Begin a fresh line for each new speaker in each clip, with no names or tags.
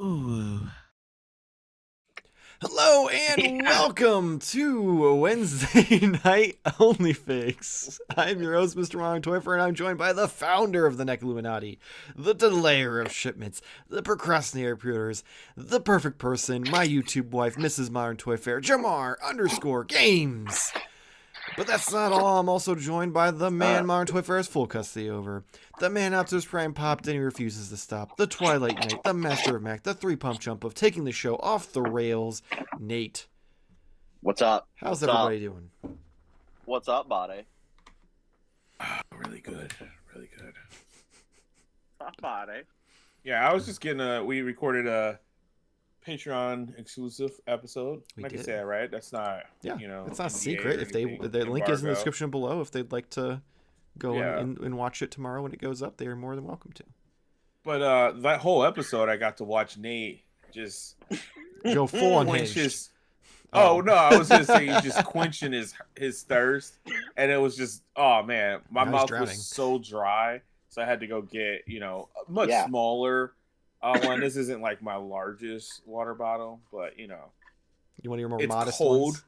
Ooh. Hello and welcome to Wednesday Night Onlyfigs. I'm your host, Mr. Modern Toyfer, and I'm joined by the founder of the Neck Illuminati, the delayer of shipments, the procrastinator of pre-orders, the perfect person, my YouTube wife, Mrs. Modern Toyfer, Jarmar_Games. But that's not all. I'm also joined by the man Modern Toyfer has full custody over. The man after his prime popped and he refuses to stop. The Twilight Knight, the master of Mac, the three-pump jump of taking the show off the rails, Nate.
What's up?
How's everybody doing?
What's up, body?
Really good. Really good.
Up, body.
Yeah, I was just getting we recorded a Patreon exclusive episode.
We
I can
did.
say that, right? That's not,
Yeah,
you know,
it's not
NDA
secret.
or
If the
anything,
link is in the
embargo.
description below, if they'd like to go
Yeah.
and watch it tomorrow when it goes up, they are more than welcome to.
But that whole episode, I got to watch Nate just
Go full
quench
unhinged.
his. Oh no, I was gonna say he's just quenching his thirst, and it was just, oh man, my
Now he's
mouth
drowning.
was so dry, so I had to go get, you know, a much
Yeah.
smaller one. This isn't like my largest water bottle, but you know,
You want your more
it's
modest
cold.
ones?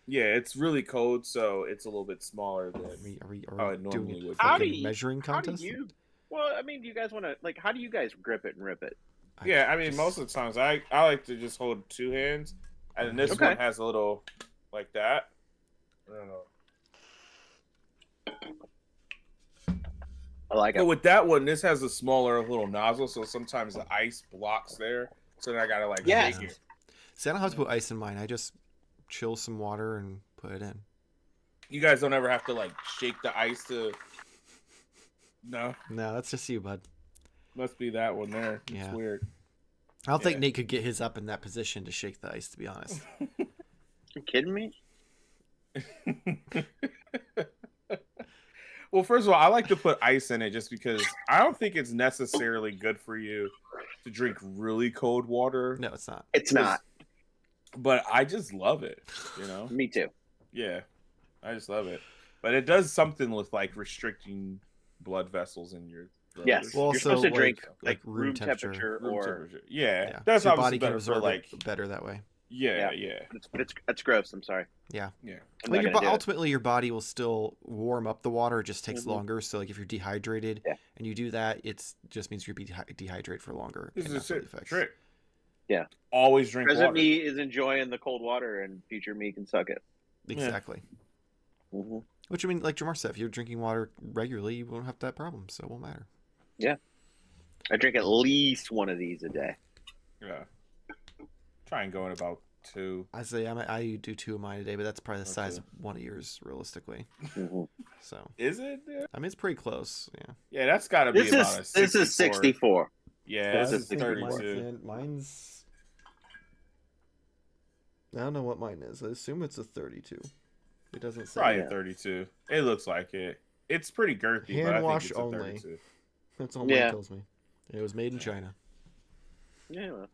Yeah, it's really cold, so it's a little bit smaller than.
Are we
Oh, it normally
doing
would
a
be.
How do
fucking
you-
measuring
How do
contest?
you? Well, I mean, do you guys want to How do you guys grip it and rip it?
Yeah, I mean,
just-
most of the times I like to just hold two hands, and then this
Okay.
one has a little like that. I don't know.
I like
But
it.
with that one, this has a smaller little nozzle, so sometimes the ice blocks there. So then I gotta like
Yes.
shake it.
See, I don't have to put ice in mine. I just chill some water and put it in.
You guys don't ever have to like shake the ice to. No,
No, that's just you, bud.
must be that one there. It's
Yeah.
weird.
I don't think
Yeah.
Nate could get his up in that position to shake the ice, to be honest.
You kidding me?
Well, first of all, I like to put ice in it just because I don't think it's necessarily good for you to drink really cold water.
No, it's not.
It's not.
But I just love it, you know?
Me too.
Yeah, I just love it. But it does something with like restricting blood vessels in your throat.
Yes.
Well,
You're
also,
supposed to drink
like
room
room temperature.
temperature
Room
or.
temperature. Yeah,
Yeah,
that's
so your
obviously
body can
better for
absorb
like.
it better that way.
Yeah.
But it's gross. I'm sorry.
Yeah.
Yeah.
I'm
Like
not gonna do it.
ultimately, your body will still warm up the water. It just takes
Mhm.
longer. So, like, if you're dehydrated
Yeah.
and you do that, it's just means you're dehydrated for longer.
This
and
is
that's
a
what it affects.
trick.
Yeah.
Always drink
Present
water.
me is enjoying the cold water, and future me can suck it.
Exactly.
Mm-hmm.
Which I mean, like Jamar said, if you're drinking water regularly, you won't have that problem. So it won't matter.
I drink at least one of these a day.
Yeah. Try and go in about 2.
I say I do 2 of mine a day, but that's probably the size
Okay.
of one of yours, realistically.
Mm-hmm.
So
Is it? Yeah.
I mean, it's pretty close. Yeah.
Yeah, that's got to be
This
about a
is
64.
this is 64.
Yeah,
This
this
is
is
32.
32.
Mine's. I don't know what mine is. I assume it's a 32. It doesn't say.
Probably
Yeah.
a 32. It looks like it. It's pretty girthy,
Hand
but I
wash
think it's a
only.
32.
That's all
Yeah.
mine tells me. It was made in China.
Yeah. well,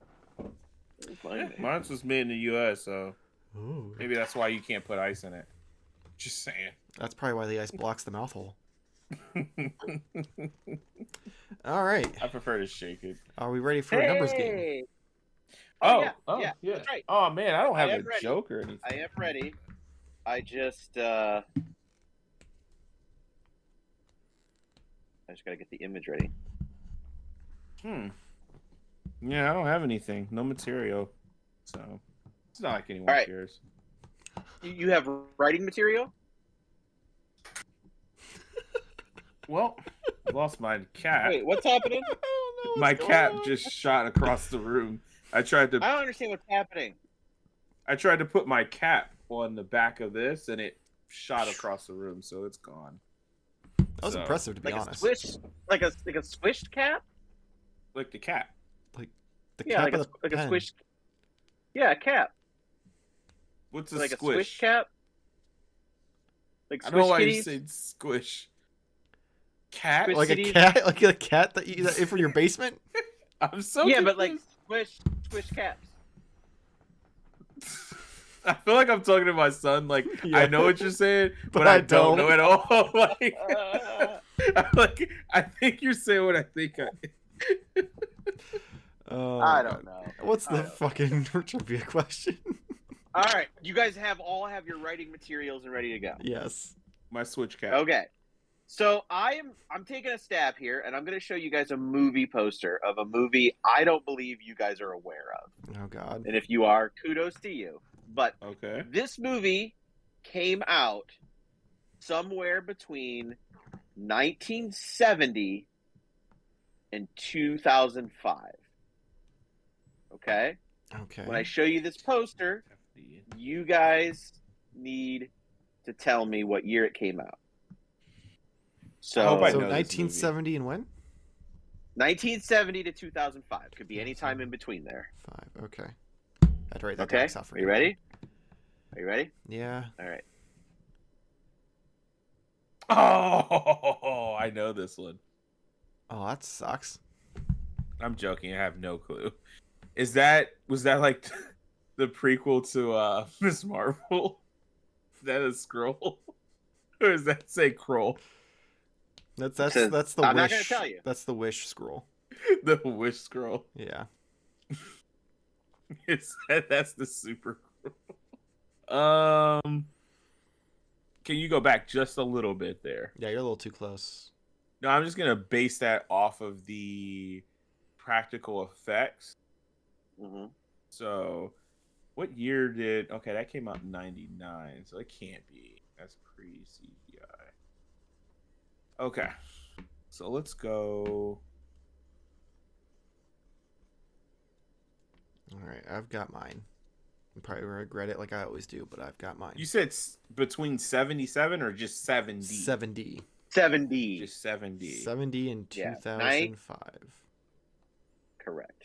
it's
Yeah,
fine, man.
mine was made in the U.S., so
Ooh.
maybe that's why you can't put ice in it. Just saying.
That's probably why the ice blocks the mouth hole. All right.
I prefer to shake it.
Are we ready for a numbers game?
Hey!
Oh,
yeah, that's right.
Oh man, I don't have
I am
a
ready.
joke or anything.
I am ready. I just gotta get the image ready.
Yeah, I don't have anything. No material. So it's not like anyone
All right.
cares.
You have writing material?
Well, I lost my cat.
Wait, what's happening?
My cat just shot across the room. I tried
I don't understand what's happening.
to put my cap on the back of this, and it shot across the room, so it's gone.
That was
So,
impressive, to be
Like a
honest.
swish, like a swished cap?
Like the cat.
The
Yeah,
cap
like
of the
a
pen.
swish. Yeah, a cap.
What's a
Like a
squish?
swish cap. Like
I don't know
squish
why you
kitties.
said squish. Cat?
Squish-
Like a
City-
cat, like a cat that you that for your basement.
I'm so
Yeah, but like
confused.
squish caps.
I feel like I'm talking to my son. Like
Yeah.
I know what you're saying, but
But
I
I
don't
don't.
know at all. Like, I think you're saying what I think.
Oh,
I
my
don't
God.
know.
What's
I
the
don't
fucking trivia question?
All right, you guys all have your writing materials and ready to go.
Yes.
My Switch cap.
Okay. So I'm taking a stab here, and I'm going to show you guys a movie poster of a movie I don't believe you guys are aware of.
Oh God.
And if you are, kudos to you. But
Okay.
this movie came out somewhere between 1970 and 2005. Okay?
Okay.
When I show you this poster, you guys need to tell me what year it came out.
I hope I
So
know this
1970 and when?
1970 to 2005. Could be any time in between there.
5. Okay. I had to write that
Okay?
down.
Are you ready? Are you ready?
Yeah.
All right.
Oh, I know this one.
Oh, that sucks.
I'm joking. I have no clue. Was that like the prequel to Miss Marvel? Is that a scroll? Or does that say Kroll?
That's
says-
the
I'm
wish.
not gonna tell you.
That's the wish scroll.
The Wish scroll.
Yeah.
That's the super scroll. Can you go back just a little bit there?
Yeah, you're a little too close.
No, I'm just gonna base that off of the practical effects.
Mm-hmm.
So, what year did? Okay, that came out in '99, so it can't be. That's pre CGI. Okay, so let's go.
All right, I've got mine. I probably regret it like I always do, but I've got mine.
You said between 77 or just 70?
70.
70.
Just 70.
70 in
Yeah,
2005.
Correct.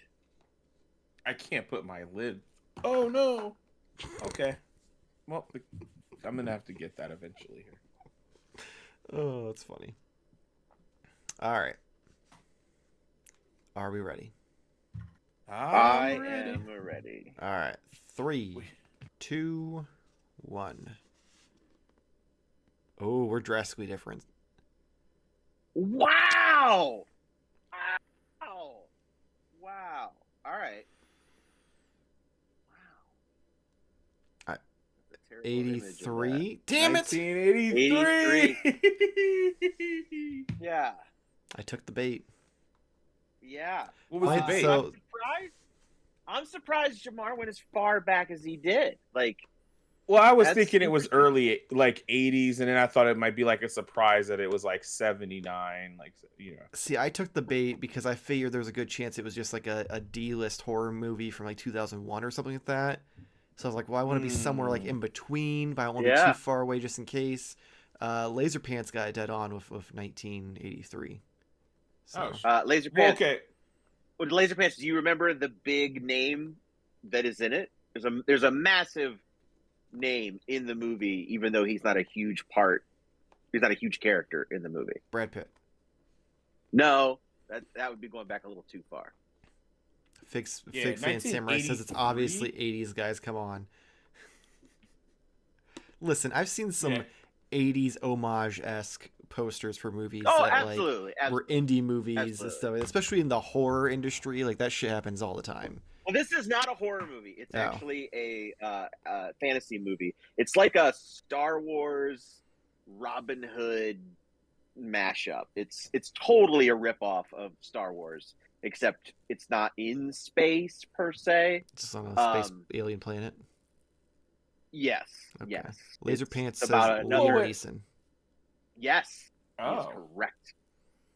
I can't put my lid. Oh no. Okay. Well, I'm gonna have to get that eventually here.
Oh, that's funny. All right. Are we ready?
I
I'm ready.
am ready.
All right. 3, 2, 1. Oh, we're drastically different.
Wow! Wow! Wow! All right. Wow.
I-
That's a terrible image of that.
83. Damn it!
1983.
Yeah.
I took the bait.
Yeah.
What was
Fine,
the bait?
so-
I'm surprised Jarmar went as far back as he did. Like,
Well, I was
That's
thinking it was
super-
early, like 80s, and then I thought it might be like a surprise that it was like 79, like, you know.
See, I took the bait because I figured there was a good chance it was just like a D-list horror movie from like 2001 or something like that. So I was like, well, I want to be somewhere like in between, but I don't want to be
Yeah.
too far away just in case. Laser Pants got it dead on with 1983. So,
Laser
Well,
Pants.
okay.
With Laser Pants, do you remember the big name that is in it? There's a massive name in the movie, even though he's not a huge part. He's not a huge character in the movie.
Brad Pitt.
No, that would be going back a little too far.
Fig
Yeah,
Fan Samurai says it's
1983?
obviously 80s, guys. Come on. Listen, I've seen some
Yeah.
80s homage-esque posters for movies
Oh,
that
absolutely.
like were indie movies and
Absolutely.
stuff, especially in the horror industry. Like that shit happens all the time.
Well, this is not a horror movie. It's
Oh.
actually a fantasy movie. It's like a Star Wars Robin Hood mashup. It's totally a ripoff of Star Wars, except it's not in space per se.
It's just on a space
Um,
alien planet.
Yes,
Okay.
yes.
Laser
It's
Pants says
about
Liam
another.
Neeson.
Yes, he is
Oh.
correct.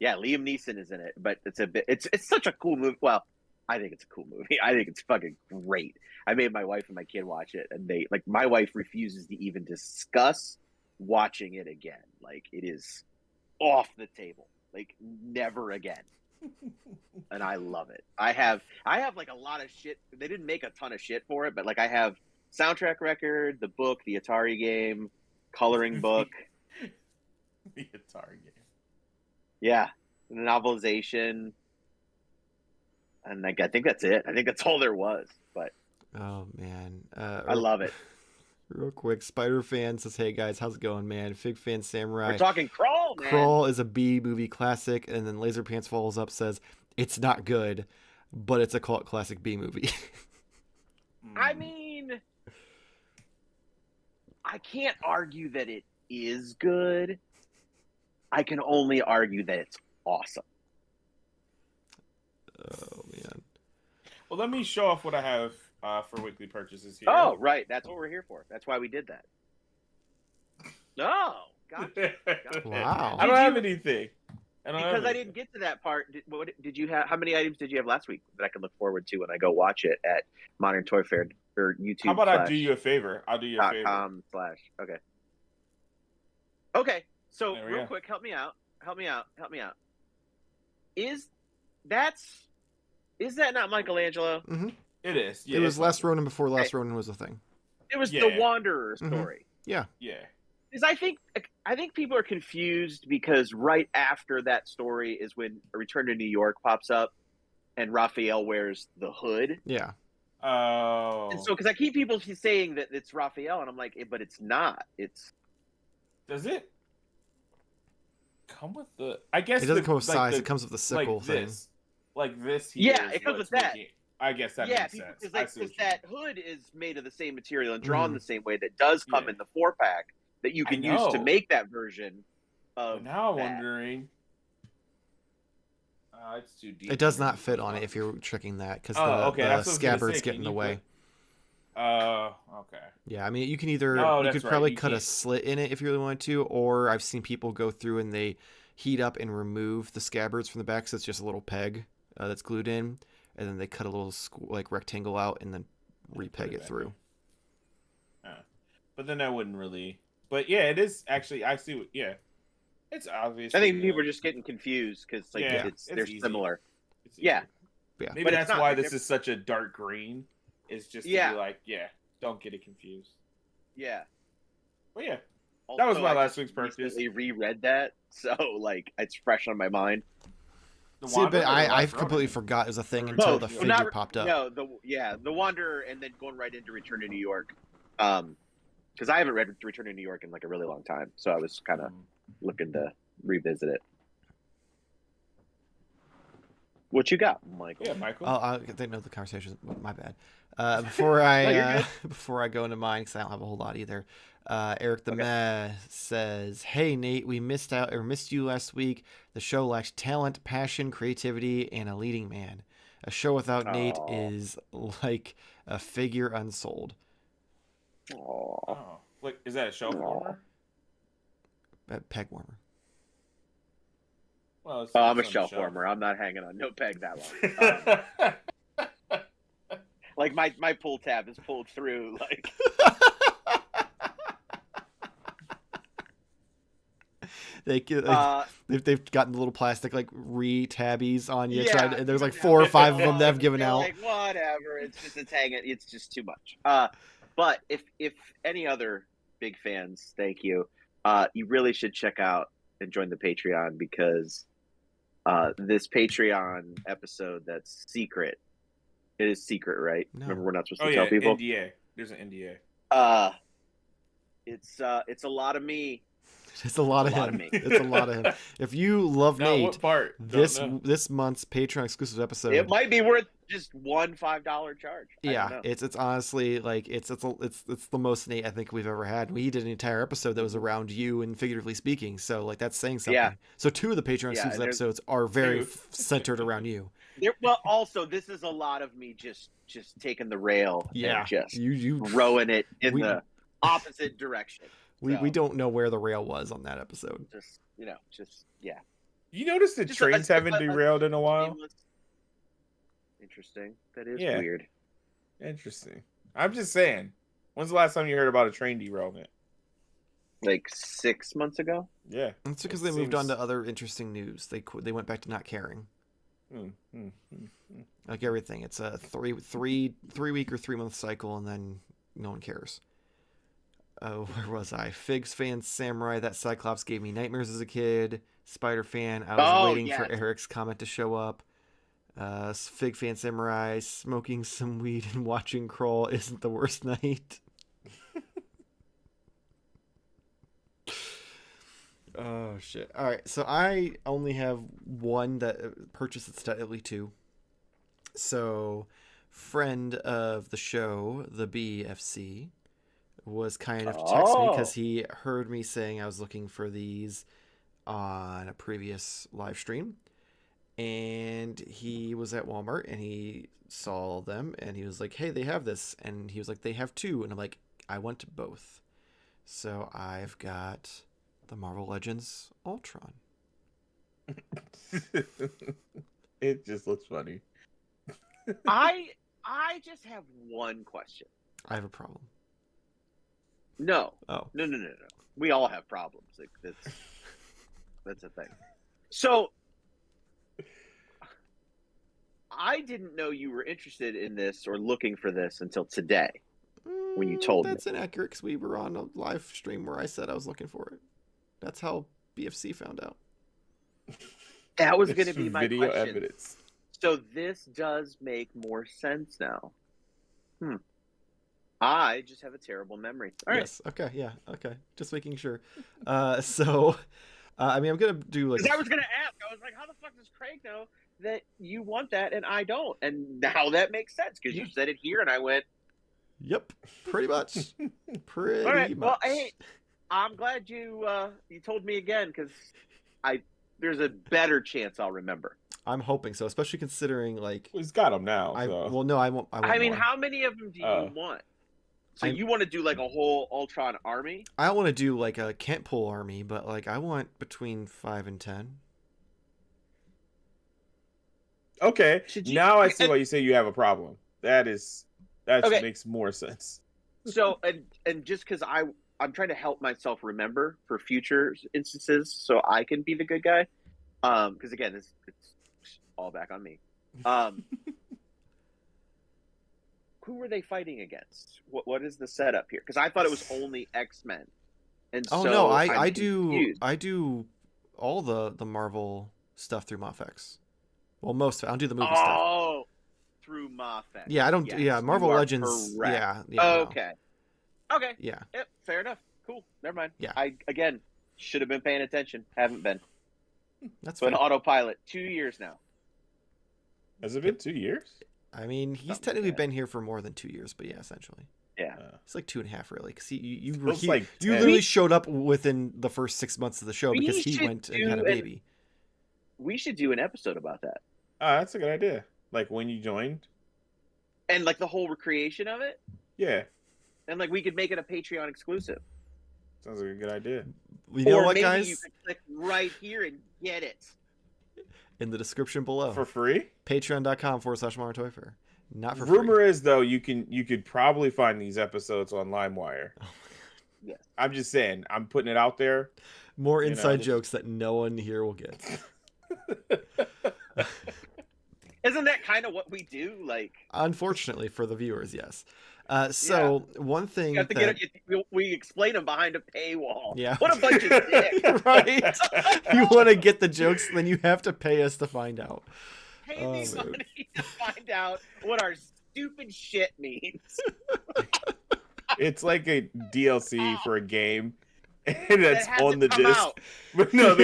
Yeah, Liam Neeson is in it, but it's a bit. It's such a cool movie. Well, I think it's a cool movie. I think it's fucking great. I made my wife and my kid watch it, and they like. My wife refuses to even discuss watching it again. Like it is off the table. Like never again. And I love it. I have like a lot of shit. They didn't make a ton of shit for it, but like I have soundtrack record, the book, the Atari game, coloring book.
The Atari game.
Yeah, the novelization, and like I think that's it. I think that's all there was. But
Oh man.
I love it.
Real quick, Spider Fan says, "Hey guys, how's it going, man? Fig Fan Samurai."
We're talking Crawl. know, man.
Crawl is a B movie classic, and then Laser Pants follows up, says it's not good, but it's a cult classic B movie.
I mean, I can't argue that it is good. I can only argue that it's awesome.
Oh man.
Well, let me show off what I have for weekly purchases here.
Oh, right. That's what we're here for. That's why we did that. No. Gotcha.
Wow.
I don't have anything.
Because I didn't get to that part. What did you have? How many items did you have last week that I can look forward to when I go watch it at Modern Toy Fair or YouTube?
How about I do you a favor? I'll do you a favor.
Okay. Okay. So
There we
real
go.
quick, help me out. Is that not Michelangelo?
Mm-hmm.
It is. Yeah,
It was
it's
Last
like-
Ronin before Last Ronin was a thing.
It was
Yeah.
the Wanderer
Mhm.
story.
Yeah.
Yeah.
Because I think people are confused because right after that story is when A Return to New York pops up, and Raphael wears the hood.
Yeah.
Oh.
And so, because I keep people saying that it's Raphael, and I'm like, but it's not. It's
Does it come with the? I guess
It doesn't come with
like
size.
the-
It comes with the sickle
like
thing.
this. Like this. Here
Yeah,
is
it comes
what's
with that.
making- I guess that makes sense. I see
because
what you
that hood is made of the same material and drawn
Mhm.
the same way that does come
Yeah.
in the 4-pack that you
I
can use to
know.
make that version
But
of.
now I'm
that.
wondering. It's too deep.
It does not fit on it if you're tricking that because
Oh, okay,
the
that's what I was gonna
scabbards
say.
get
Can
in the
you
way.
Okay.
Yeah, I mean, you can either
No,
you
that's
could
right,
probably
you
cut a
can't.
slit in it if you really want to, or I've seen people go through and they heat up and remove the scabbards from the back, so it's just a little peg that's glued in, and then they cut a little like rectangle out and then repeg it
back
through.
But then I wouldn't really. But yeah, it is actually. I see. Yeah, it's obvious.
I think people are just getting confused because
Yeah,
they're
easy.
similar.
It's
Yeah.
easy.
Yeah.
Maybe
But it's
that's
not-
why
they're
this is such a dark green. Is just to
Yeah.
be like, don't get it confused.
Yeah.
But yeah, That was
Also,
my
I
last
just
week's purchase.
recently reread that, so like it's fresh on my mind.
the
See,
Wanderer
but
or the
I
Last
completely
Ronin?
forgot it was a thing
Or-
until
Both.
the
Well,
figure
not-
popped up.
No, the Wanderer, and then going right into Return to New York, because I haven't read Return to New York in like a really long time, so I was kind of looking to revisit it. What you got, Michael?
Yeah, Michael.
Oh, I didn't know the conversation. My bad. Before
No,
I
you're good.
before I go into mine, because I don't have a whole lot either. Eric the
Okay.
Meh says, "Hey Nate, we missed you last week. The show lacks talent, passion, creativity, and a leading man. A show without Nate
Aw.
is like a figure unsold."
Aw.
Oh, look, is that a shelf
Aw.
warmer?
Peg warmer.
Well, it's
I'm a
on the
shelf warmer. I'm not hanging on no peg that long. Like my pull tab is pulled through. Like
They've gotten the little plastic like re-tabbies on you.
Yeah,
And there's like
yeah,
4 or 5 of
they're
them that have
like-
given
they're
out.
Like whatever, it's hanging. It's just too much. But if any other big fans, thank you. You really should check out and join the Patreon because this Patreon episode that's secret. It is secret, right?
No.
Remember, we're not supposed
Oh
to
yeah,
tell people.
NDA. There's an NDA.
It's a lot of me.
It's a lot of
a lot
him.
of me.
It's a lot of him. If you love
No,
Nate,
what part?
this month's Patreon exclusive episode.
It might be worth just one $5 charge. I don't
Yeah,
know.
it's honestly like it's the most Nate I think we've ever had. We did an entire episode that was around you and figuratively speaking, so like that's saying something.
Yeah.
So 2 of the Patreon
Yeah,
exclusive
and there's-
episodes are very
Two.
centered around you.
Well, also, this is a lot of me just taking the rail
Yeah,
and just
you
rowing it in
We-
the opposite direction.
we
So,
don't know where the rail was on that episode.
just yeah.
You noticed the
Just
trains haven't derailed in a while?
Shameless- Interesting. That is
Yeah.
weird.
Interesting. I'm just saying. When's the last time you heard about a train derailment?
Like 6 months ago.
Yeah.
It's because
It
they moved on
seems-
to other interesting news. They went back to not caring.
Hmm.
Like everything, it's a three week or 3 month cycle, and then no one cares. Oh, where was I? Figs fan Samurai. That Cyclops gave me nightmares as a kid. Spider fan. I was waiting for
yes.
Eric's comment to show up. Fig fan Samurai. Smoking some weed and watching Crawl isn't the worst night. Oh shit! All right, so I only have one that purchased. It's technically two. So, friend of the show, the BFC, was kind enough to text me because
Oh,
he heard me saying I was looking for these on a previous live stream, and he was at Walmart and he saw them and he was like, "Hey, they have this," and he was like, "They have two," and I'm like, "I want both." So I've got the Marvel Legends Ultron.
It just looks funny.
I just have one question.
I have a problem.
No,
Oh,
no. We all have problems. Like that's a thing. So I didn't know you were interested in this or looking for this until today when you told me.
that's inaccurate because we were on a live stream where I said I was looking for it. That's how BFC found out.
That was going to
It's
be my
video
question.
evidence.
So this does make more sense now. I just have a terrible memory. All right.
Yes. Okay. Yeah. Okay. Just making sure. So, I mean, I'm gonna do like.
'Cause I was going to ask. I was like, how the fuck does Craig know that you want that and I don't? And now that makes sense because you said it here and I went,
Yep. Pretty much. Pretty
all right.
much.
Well, hey, I'm glad you told me again because there's a better chance I'll remember.
I'm hoping so, especially considering like
Well, he's got them now.
I
So.
well no I won't.
I mean,
more.
how many of them do you want? So
I'm-
you want to do like a whole Ultron army?
I want to do like a can't pull army, but like I want between 5 and 10.
Okay.
Should you-
Now I see why you say you have a problem. That
Okay.
makes more sense.
So and just because I'm trying to help myself remember for future instances, so I can be the good guy. Because again, it's all back on me. Who were they fighting against? What is the setup here? Because I thought it was only X-Men. And
Oh
so
no,
I'm
I do
confused.
I do all the Marvel stuff through MoffX. Well, most of it. I'll do the movie stuff.
Oh, through Moffat.
Yeah, I don't.
Yes,
yeah, Marvel
you are
Legends.
correct.
Yeah. No.
Okay. Okay.
Yeah.
Yep. Fair enough. Cool. Never mind.
Yeah.
I again should have been paying attention. Haven't been.
That's
But
fine.
autopilot. 2 years now.
Has it been 2 years?
I mean, he's
Something
technically
like that.
been here for more than 2 years, but yeah, essentially,
Yeah.
it's like 2.5 really, because you
Feels like
you
10.
literally showed up within the first 6 months of the show
We
because he
should
went and
do
had a
an-
baby.
We should do an episode about that.
Oh, that's a good idea. Like when you joined?
And like the whole recreation of it.
Yeah.
And like we could make it a Patreon exclusive.
Sounds like a good idea.
You know
or
what,
maybe
guys?
you could click right here and get it.
In the description below,
For free?
patreon.com/MarToyFair. Not for free.
Rumor is though you could probably find these episodes on LimeWire.
Oh
Yes.
I'm just saying, I'm putting it out there.
More
You know,
inside
this-
jokes that no one here will get.
Isn't that kind of what we do? Like
Unfortunately for the viewers, yes. So one thing
you have to
that,
get it. We explain them behind a paywall.
Yeah.
What a bunch of dicks.
right? You want to get the jokes, then you have to pay us to find out.
Pay
Oh,
me
man.
money to find out what our stupid shit means.
It's like a DLC for a game, and that's
hasn't
on the
come
disc.
out.
But no,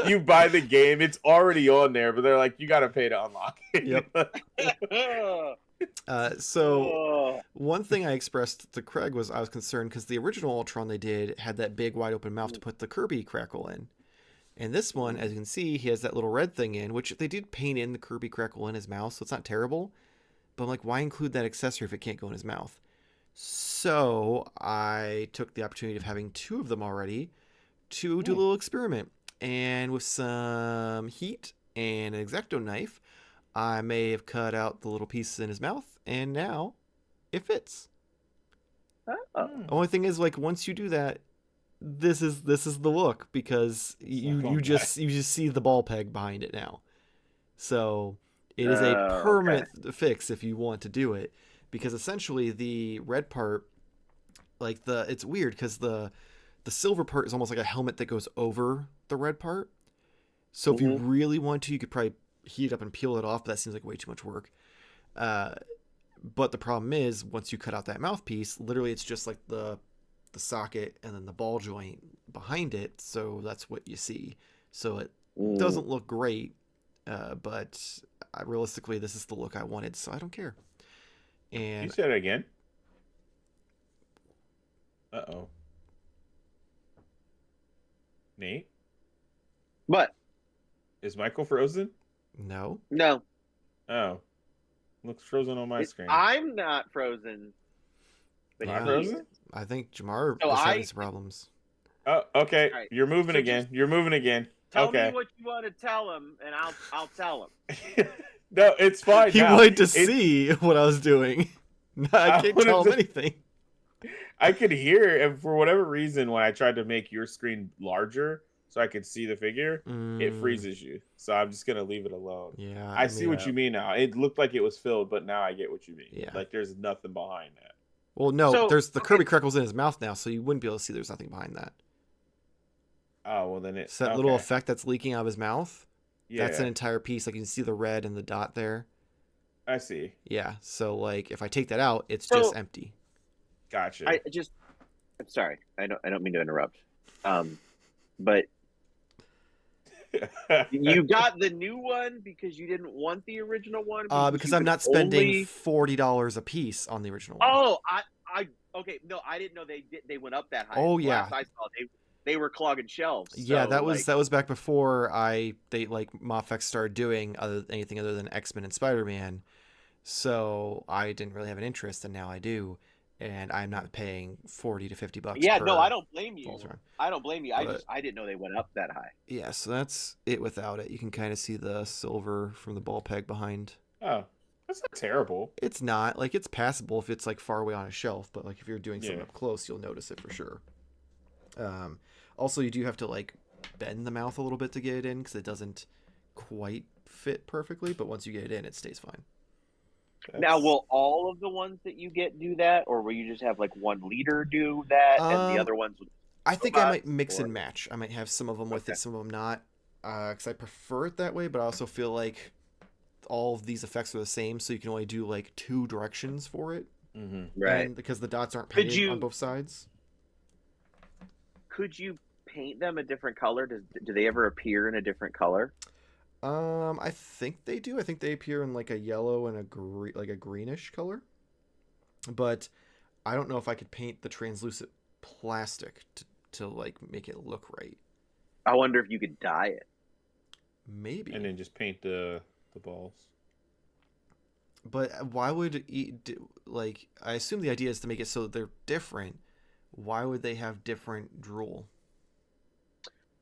you buy the game, it's already on there, but they're like, you got to pay to unlock it.
Yep. So one thing I expressed to Craig was I was concerned because the original Ultron they did had that big wide open mouth to put the Kirby crackle in. And this one, as you can see, he has that little red thing in, which they did paint in the Kirby crackle in his mouth, so it's not terrible. But I'm like, why include that accessory if it can't go in his mouth? So I took the opportunity of having two of them already to do a little experiment. And with some heat and an X-Acto knife, I may have cut out the little pieces in his mouth, and now it fits. Only thing is, like, once you do that, this is the look because you just see the ball peg behind it now. So it is a permanent fix if you want to do it, because essentially the red part, like it's weird because the silver part is almost like a helmet that goes over the red part. So if you really want to, you could probably heat it up and peel it off, but that seems like way too much work. But the problem is, once you cut out that mouthpiece, literally it's just like the socket and then the ball joint behind it, so that's what you see. So it
Mm.
doesn't look great, but realistically, this is the look I wanted, so I don't care.
You
And
said it again. Uh-oh. Nate,
But
is Michael frozen?
no,
no,
Oh, looks frozen on my screen.
I'm not frozen. But
Not
he
frozen?
is.
I think Jamar
So
is having
I-
some problems.
Oh, okay.
All right.
You're moving
So
again. You're moving again.
Tell
Okay.
me what you want to tell him, and I'll tell him.
No, it's fine.
He
now.
wanted to
It-
see what I was doing. I
I
can't
wanted
tell him
to-
anything.
I could hear, and for whatever reason, when I tried to make your screen larger so I could see the figure, it freezes you. So I'm just gonna leave it alone.
Yeah,
I see what you mean now. It looked like it was filled, but now I get what you mean.
Yeah.
Like there's nothing behind that.
Well, no,
So,
there's the
okay.
Kirby Crackles in his mouth now, so you wouldn't be able to see there's nothing behind that.
Oh well, then it's
So that little effect that's leaking out of his mouth,
Yeah,
that's an entire piece. Like you can see the red and the dot there.
I see.
Yeah, so like if I take that out, it's
So-
just empty.
Gotcha.
I'm sorry. I don't mean to interrupt. But you got the new one because you didn't want the original one.
Because
you
I'm
could
not spending
only-
$40 a piece on the original one.
Oh, I okay. No, I didn't know they went up that high.
Oh,
The
yeah.
last I saw they were clogging shelves.
Yeah,
So,
that was back before they like Mofex started doing anything other than X-Men and Spider-Man. So I didn't really have an interest, and now I do, and I'm not paying $40 to $50.
Yeah,
per
no, I don't blame you.
Voltron.
I don't blame you.
But-
I didn't know they went up that high.
Yeah, so that's it without it. You can kind of see the silver from the ball peg behind.
Oh, that's not terrible.
It's not like it's passable if it's like far away on a shelf, but like if you're doing something
Yeah.
up close, you'll notice it for sure. Also, you do have to like bend the mouth a little bit to get it in because it doesn't quite fit perfectly. But once you get it in, it stays fine.
Now, will all of the ones that you get do that, or will you just have like one leader do that, and
Um,
the other ones?
I think I
robots,
might mix
or-
and match. I might have some of them with
Okay.
it, some of them not, because I prefer it that way. But I also feel like all of these effects are the same, so you can only do like 2 directions for it.
Mm-hmm.
Right?
And because the dots aren't
Could
painted
you-
on both sides.
Could you paint them a different color? Do they ever appear in a different color?
I think they do. I think they appear in like a yellow and a greenish color. But I don't know if I could paint the translucent plastic to like make it look right.
I wonder if you could dye it.
Maybe.
And then just paint the balls.
But why would like I assume the idea is to make it so that they're different. Why would they have different drool?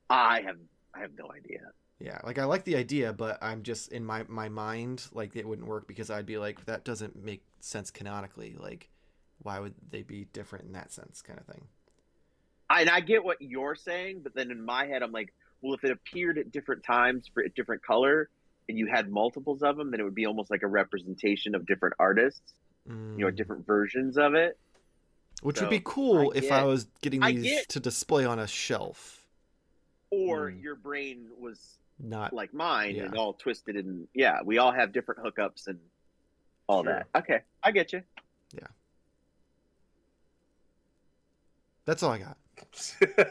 I have no idea.
Yeah, like I like the idea, but I'm just in my mind like it wouldn't work because I'd be like that doesn't make sense canonically. Like why would they be different in that sense, kind of thing?
And I get what you're saying, but then in my head, I'm like, well, if it appeared at different times for a different color, and you had multiples of them, then it would be almost like a representation of different artists, different versions of it.
Which
So,
would be cool if I was getting
I
these
get-
to display on a shelf.
Or
Mm.
your brain was
Not
like mine
Yeah.
and all twisted, and we all have different hookups and all
Sure.
that. Okay, I get you.
that's all I got.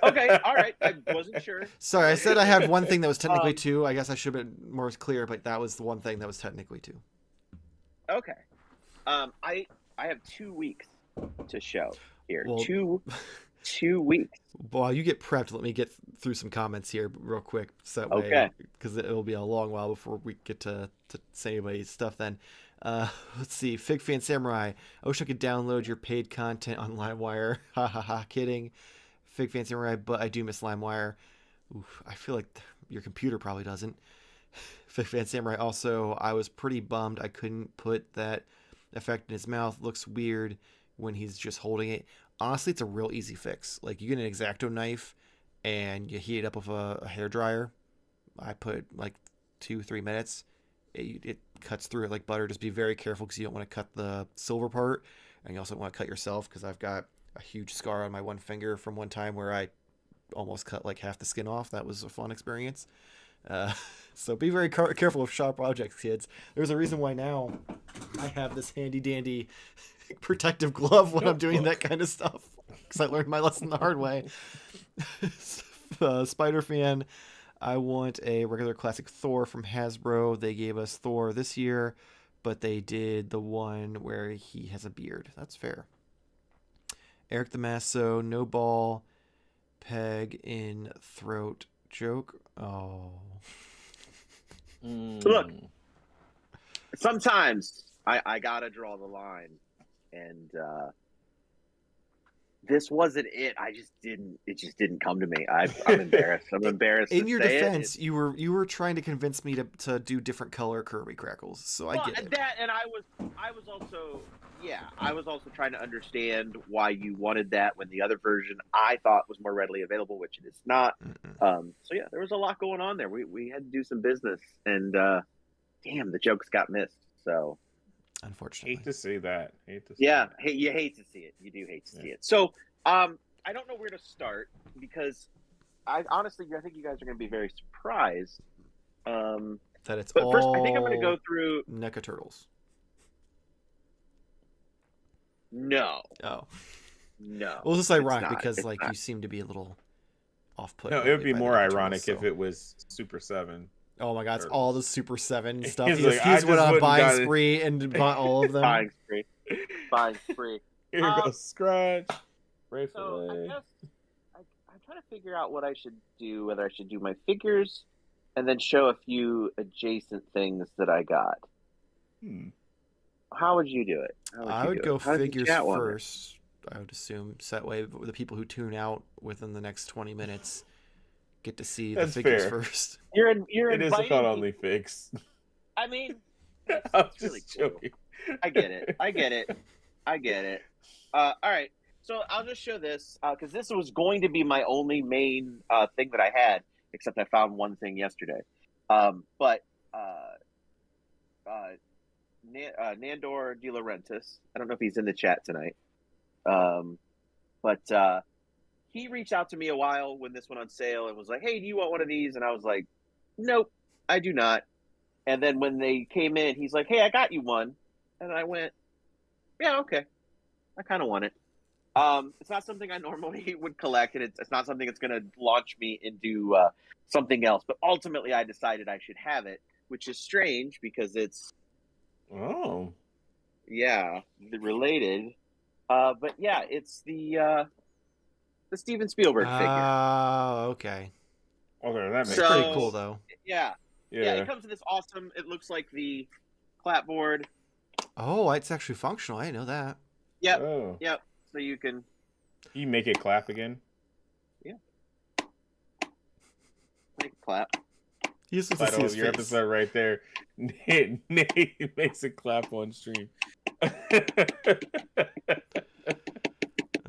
Okay, all right. I wasn't sure.
Sorry, I said I have one thing that was technically
Um,
2. I guess I should have been more clear, but that was the one thing that was technically 2.
Okay. I have 2 weeks to show here.
Well-
2 weeks.
While you get prepped, let me get through some comments here real quick, so that way,
Okay.
because it'll be a long while before we get to say anybody's stuff. Then, let's see. Fig Fan Samurai. I wish I could download your paid content on LimeWire. Ha ha ha. Kidding. Fig Fan Samurai, but I do miss LimeWire. Oof, I feel like your computer probably doesn't. Fig Fan Samurai. Also, I was pretty bummed I couldn't put that effect in his mouth. Looks weird when he's just holding it. Honestly, it's a real easy fix. Like, you get an X-Acto knife and you heat it up with a hair dryer. I put like 2-3 minutes. It cuts through it like butter. Just be very careful because you don't want to cut the silver part, and you also don't want to cut yourself because I've got a huge scar on my one finger from one time where I almost cut like half the skin off. That was a fun experience. So be very careful with sharp objects, kids. There's a reason why now I have this handy dandy protective glove when I'm doing that kind of stuff, because I learned my lesson the hard way. Spider Fan, I want a regular classic Thor from Hasbro. They gave us Thor this year, but they did the one where he has a beard. That's fair. Eric the Masso, no ball, peg in throat joke. Oh.
Look, sometimes I gotta draw the line, and this wasn't it. It just didn't come to me. I'm embarrassed. I'm embarrassed.
In
to
your
say
defense, you were trying to convince me to do different color Kirby crackles, so I get it.
That, and I was also trying to understand why you wanted that when the other version I thought was more readily available, which it is not. So yeah, there was a lot going on there. We had to do some business, and damn, the jokes got missed. So
unfortunately,
hate to see that.
You hate to see it. You do hate to see it. So I don't know where to start because I think you guys are going to be very surprised.
That it's
but
all
first, I think I'm going to go through
NECA Turtles.
No.
Oh.
No.
Well, it's just ironic because you seem to be a little off-put.
No, it would be more ironic if it was Super 7.
Oh my God, it's all the Super 7 stuff.
He's
He
like,
just
I just
went on a
wouldn't
buying
got it.
spree and bought all of them.
Buying spree.
Here goes Scratch. Ray
So I
Fillet.
guess I'm trying to figure out what I should do, whether I should do my figures and then show a few adjacent things that I got. How would you do it?
I would go figures first. I would assume. So that way, the people who tune out within the next 20 minutes get to see the figures first.
You're
it is called Onlyfigs.
I mean,
I'm just
really
joking.
Cool. I get it. All right. So I'll just show this because this was going to be my only main thing that I had, except I found one thing yesterday. But Nandor De Laurentiis, I don't know if he's in the chat tonight, but he reached out to me a while when this went on sale and was like, "Hey, do you want one of these?" And I was like, "Nope, I do not." And then when they came in, he's like, "Hey, I got you one," and I went, "Yeah, okay, I kind of want it." It's not something I normally would collect, and it's not something that's going to launch me into something else. But ultimately, I decided I should have it, which is strange because it's related. But yeah, it's the Steven Spielberg figure.
Oh, okay.
Okay, that makes
pretty cool though.
Yeah. It comes in this awesome. It looks like the clapboard.
Oh, it's actually functional. I didn't know that.
Yep.
Oh.
Yep. So you can.
You make it clap again.
Yeah. Make it clap.
You're supposed to see his
your
face.
episode right there. Nate makes it clap on stream.
Oh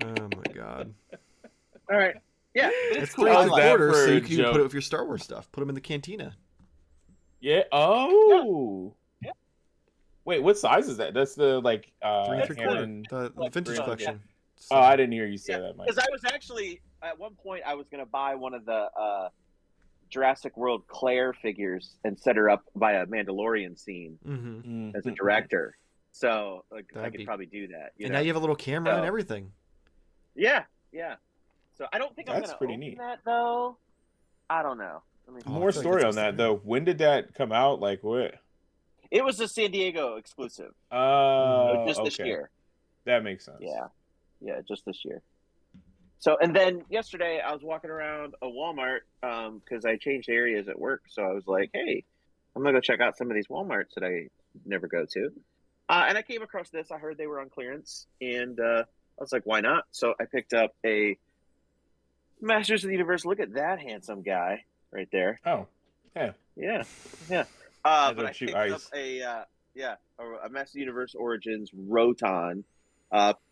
my God.
All right. Yeah,
it's
cool.
3 quarters, so you can
joke.
put it with your Star Wars stuff. Put them in the cantina.
Yeah. Oh.
Yeah.
Wait, what size is that? That's the
3 3/4.
Hammond-
The vintage
Yeah.
collection.
Oh, I didn't hear you say that, Mike.
Because I was actually at one point I was going to buy one of the Jurassic World Claire figures and set her up by a Mandalorian scene as a director. So I could probably do that.
Now you have a little camera and everything.
Yeah. So I don't think I'm
That's
going to
pretty
open
neat.
that though. I don't know.
More story on that though. When did that come out? Like what?
It was a San Diego exclusive. Just this year.
That makes sense.
Yeah, just this year. So, and then yesterday I was walking around a Walmart because I changed areas at work. So I was like, hey, I'm going to go check out some of these Walmarts that I never go to. And I came across this. I heard they were on clearance. And I was like, why not? So I picked up a Masters of the Universe. Look at that handsome guy right there.
Oh, yeah.
Yeah. But I picked up a Masters of the Universe Origins Roton.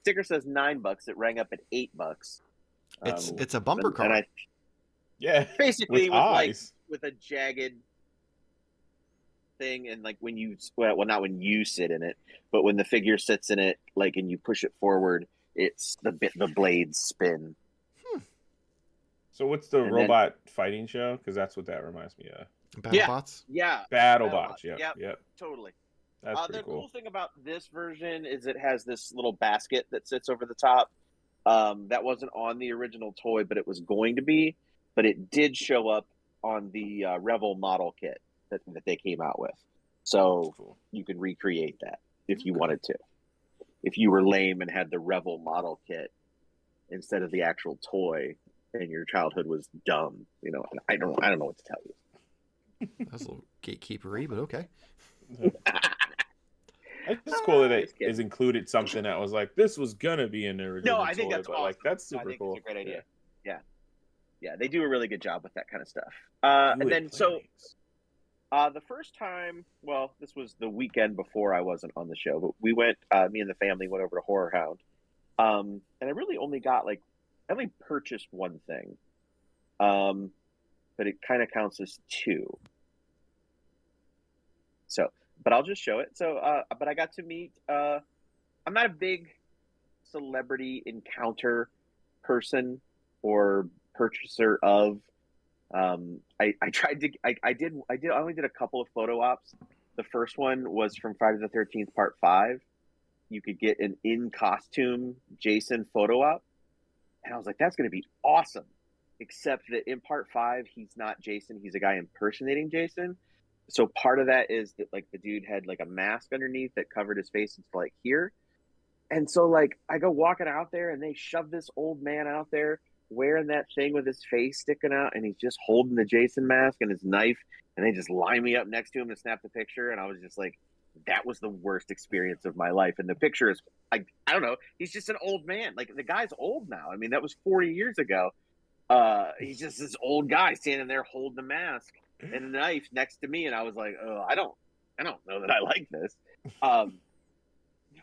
Sticker says $9. It rang up at $8.
It's a bumper car.
Basically with a jagged thing, and like when you not when you sit in it, but when the figure sits in it, like and you push it forward, it's the blades spin.
So what's the robot fighting show? Because that's what that reminds me of.
BattleBots?
Yeah.
BattleBots. Yep.
Totally.
That's pretty
the
cool
thing about this version is it has this little basket that sits over the top. That wasn't on the original toy, but it was going to be. But it did show up on the Revel model kit that they came out with. So
Cool.
you can recreate that if you wanted to. If you were lame and had the Revel model kit instead of the actual toy, and your childhood was dumb, I don't know what to tell you.
That's a little gatekeepery, but okay.
It's cool that
Just
it
kidding.
is included something that was like, this was gonna be in the original
No, I think
toy,
that's
but
awesome.
like that's
No, I
super
think
cool.
it's a great idea. Yeah, they do a really good job with that kind of stuff.
Do
And
it,
then so
Playmates.
the first time, well, this was the weekend before I wasn't on the show, but we went, me and the family went over to Horror Hound. And I really only I only purchased one thing. But it kind of counts as two. So, but I'll just show it. So, but I got to meet, I'm not a big celebrity encounter person or purchaser of. I tried to. I only did a couple of photo ops. The first one was from Friday the 13th Part 5. You could get an in costume Jason photo op, and I was like, that's going to be awesome. Except that in Part 5, he's not Jason; he's a guy impersonating Jason. So part of that is that like the dude had like a mask underneath that covered his face until like here. And so like I go walking out there and they shove this old man out there wearing that thing with his face sticking out, and he's just holding the Jason mask and his knife, and they just line me up next to him to snap the picture. And I was just like, that was the worst experience of my life. And the picture is like, I don't know, he's just an old man. Like the guy's old now. I mean, that was 40 years ago. He's just this old guy standing there holding the mask and a knife next to me, and I was like, oh, I don't know that I like this.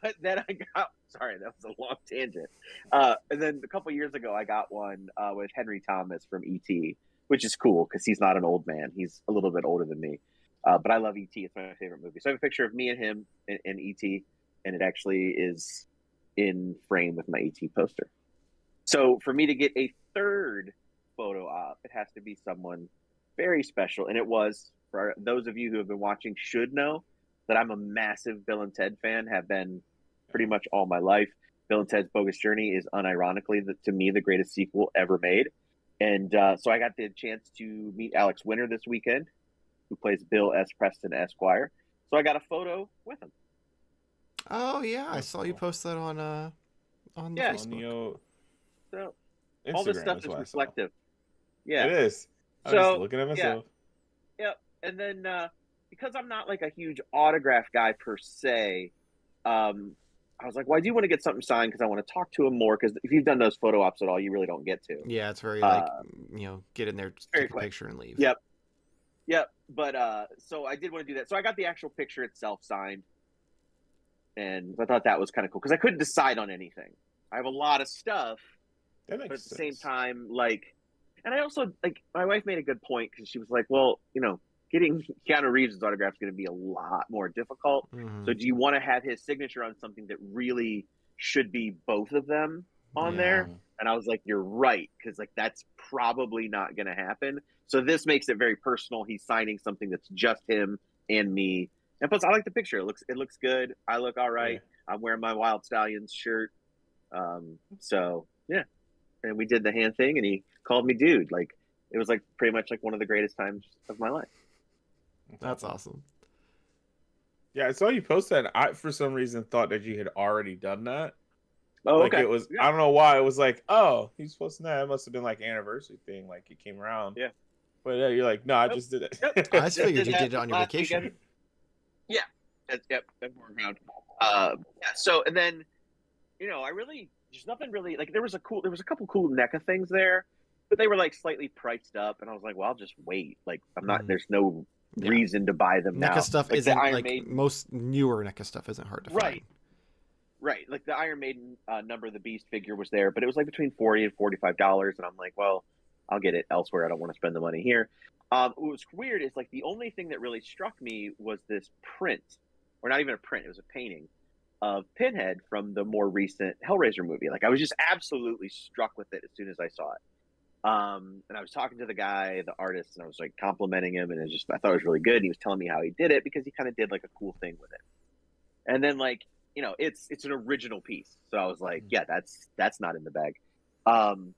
But then I got, sorry, that was a long tangent. And then a couple years ago, I got one with Henry Thomas from E.T., which is cool because he's not an old man. He's a little bit older than me. But I love E.T. It's my favorite movie. So I have a picture of me and him in E.T., and it actually is in frame with my E.T. poster. So for me to get a third photo op, it has to be someone very special. And it was, for those of you who have been watching should know that I'm a massive Bill and Ted fan, have been pretty much all my life. Bill and Ted's Bogus Journey is unironically, to me, the greatest sequel ever made. And so I got the chance to meet Alex Winter this weekend, who plays Bill S. Preston Esquire. So I got a photo with him.
Oh yeah, I
That's
saw you
cool.
post that on the
Yeah.
Facebook.
So
Instagram
all this stuff
is
is
what I saw.
reflective. Yeah.
It is. I was
So,
just looking at myself.
Yeah. And then because I'm not like a huge autograph guy per se, I was like, well, I do want to get something signed because I want to talk to him more. Because if you've done those photo ops at all, you really don't get to.
Yeah, it's very get in there,
very
take a
quick.
picture, and leave.
Yep. But so I did want to do that. So I got the actual picture itself signed, and I thought that was kind of cool because I couldn't decide on anything. I have a lot of stuff,
That makes
but at the
sense.
same time, like, and I also like my wife made a good point because she was like, well, getting Keanu Reeves' autograph is going to be a lot more difficult.
Mhm.
So do you want to have his signature on something that really should be both of them on
Yeah.
there? And I was like, you're right, because like that's probably not going to happen. So this makes it very personal. He's signing something that's just him and me. And plus, I like the picture. It looks good. I look all right.
Yeah.
I'm wearing my Wild Stallions shirt. So yeah, and we did the hand thing, and he called me dude. Like it was like pretty much like one of the greatest times of my life.
That's awesome.
Yeah, I saw you post that. I, for some reason, thought that you had already done that.
Oh,
Like
okay.
it was,
Yeah.
I don't know why. It was like, oh, he's posting that. It must have been like an anniversary thing. Like it came around.
Yeah.
But you're like, no, I
Nope.
just did it.
Yep.
I just figured you
that
did it on your
last
vacation.
weekend. Yeah. Yep. That's around. Yeah. So and then, I really there's nothing really like there was a couple cool NECA things there, but they were like slightly priced up, and I was like, well, I'll just wait. Like I'm not.
Mhm.
There's no
Yeah.
reason to buy them now.
NECA stuff
Like, the
isn't
Iron
like
Maiden,
most newer NECA stuff isn't hard to find.
Right. Like the Iron Maiden Number of the Beast figure was there, but it was like between $40 and $45, and I'm like, well, I'll get it elsewhere. I don't want to spend the money here. What was weird is like the only thing that really struck me was this print, or not even a print. It was a painting of Pinhead from the more recent Hellraiser movie. Like I was just absolutely struck with it as soon as I saw it. And I was talking to the guy, the artist, and I was like complimenting him, and I thought it was really good. And he was telling me how he did it because he kind of did like a cool thing with it. And then like it's an original piece. So I was like, yeah, that's not in the bag. And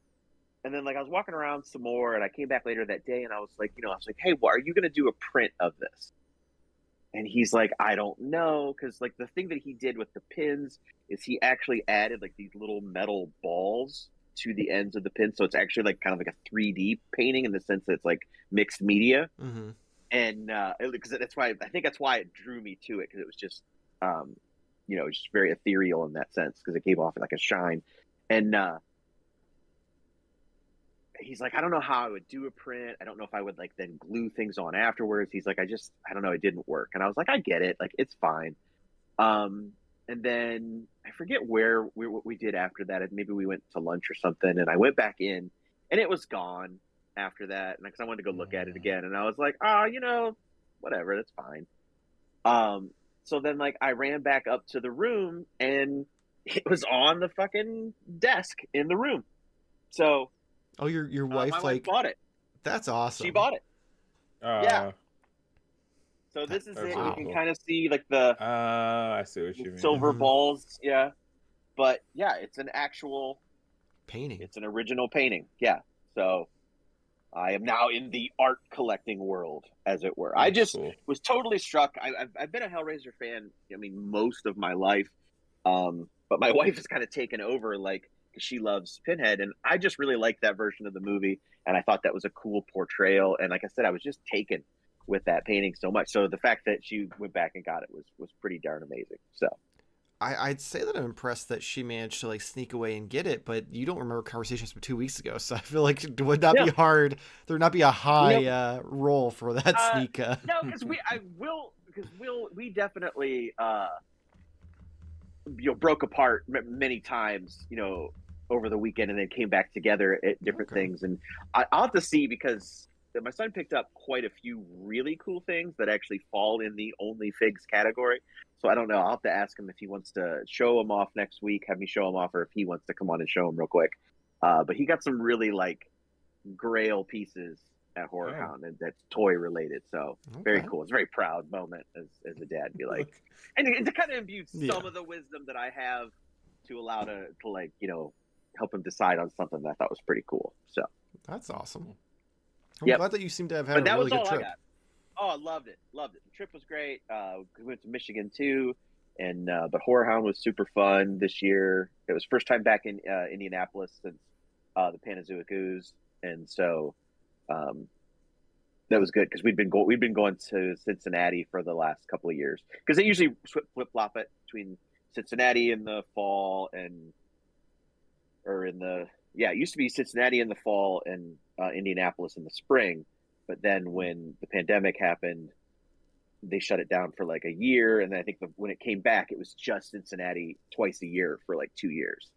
then like I was walking around some more, and I came back later that day, and I was like, hey, well, are you going to do a print of this? And he's like, I don't know, because like the thing that he did with the pins is he actually added like these little metal balls to the ends of the pin, so it's actually like kind of like a 3D painting in the sense that it's like mixed media.
Mm-hmm.
And because that's why it drew me to it, because it was just just very ethereal in that sense, because it gave off like a shine. And he's like, I don't know how I would do a print. I don't know if I would like then glue things on afterwards. He's like, I don't know, it didn't work. And I was like, I get it, like it's fine. And then I forget what we did after that. Maybe we went to lunch or something, and I went back in, and it was gone after that, and because I wanted to go look at it again, and I was like, whatever, that's fine. So then like I ran back up to the room, and it was on the fucking desk in the room. So
Oh, your wife
my
like
wife bought it.
That's awesome.
She bought it. Yeah. So this is it.
Wow.
You can kind of see like the
I see what you mean.
silver balls. Yeah. But yeah, it's an actual
painting.
It's an original painting. Yeah. So I am now in the art collecting world, as it were. I just was totally struck. I've been a Hellraiser fan, most of my life. But my wife has kind of taken over, like, because she loves Pinhead, and I just really liked that version of the movie, and I thought that was a cool portrayal. And like I said, I was just taken with that painting so much. So the fact that she went back and got it was pretty darn amazing. So
I'd say that I'm impressed that she managed to like sneak away and get it, but you don't remember conversations from 2 weeks ago, so I feel like it would not be hard. There would not be a high roll for that sneak.
No, because we definitely broke apart many times, over the weekend, and then came back together at different things. And I'll have to see, because my son picked up quite a few really cool things that actually fall in the Onlyfigs category. So I don't know. I'll have to ask him if he wants to show them off next week, have me show them off, or if he wants to come on and show them real quick. But he got some really like grail pieces at Horror Hound, and that's toy related. So very cool. It's a very proud moment as a dad, be like, and to kind of imbue some of the wisdom that I have to allow to like, help him decide on something that I thought was pretty cool. So
that's awesome. I'm glad that you seem to have had a really good trip.
Oh, I loved it. The trip was great. We went to Michigan too, and but Horror Hound was super fun this year. It was first time back in Indianapolis since the Panazoic Ooze, and so that was good, because we'd been going to Cincinnati for the last couple of years, because they usually flip flop it between Cincinnati in the fall it used to be Cincinnati in the fall and Indianapolis in the spring. But then when the pandemic happened, they shut it down for like a year. And then I think when it came back, it was just Cincinnati twice a year for like 2 years.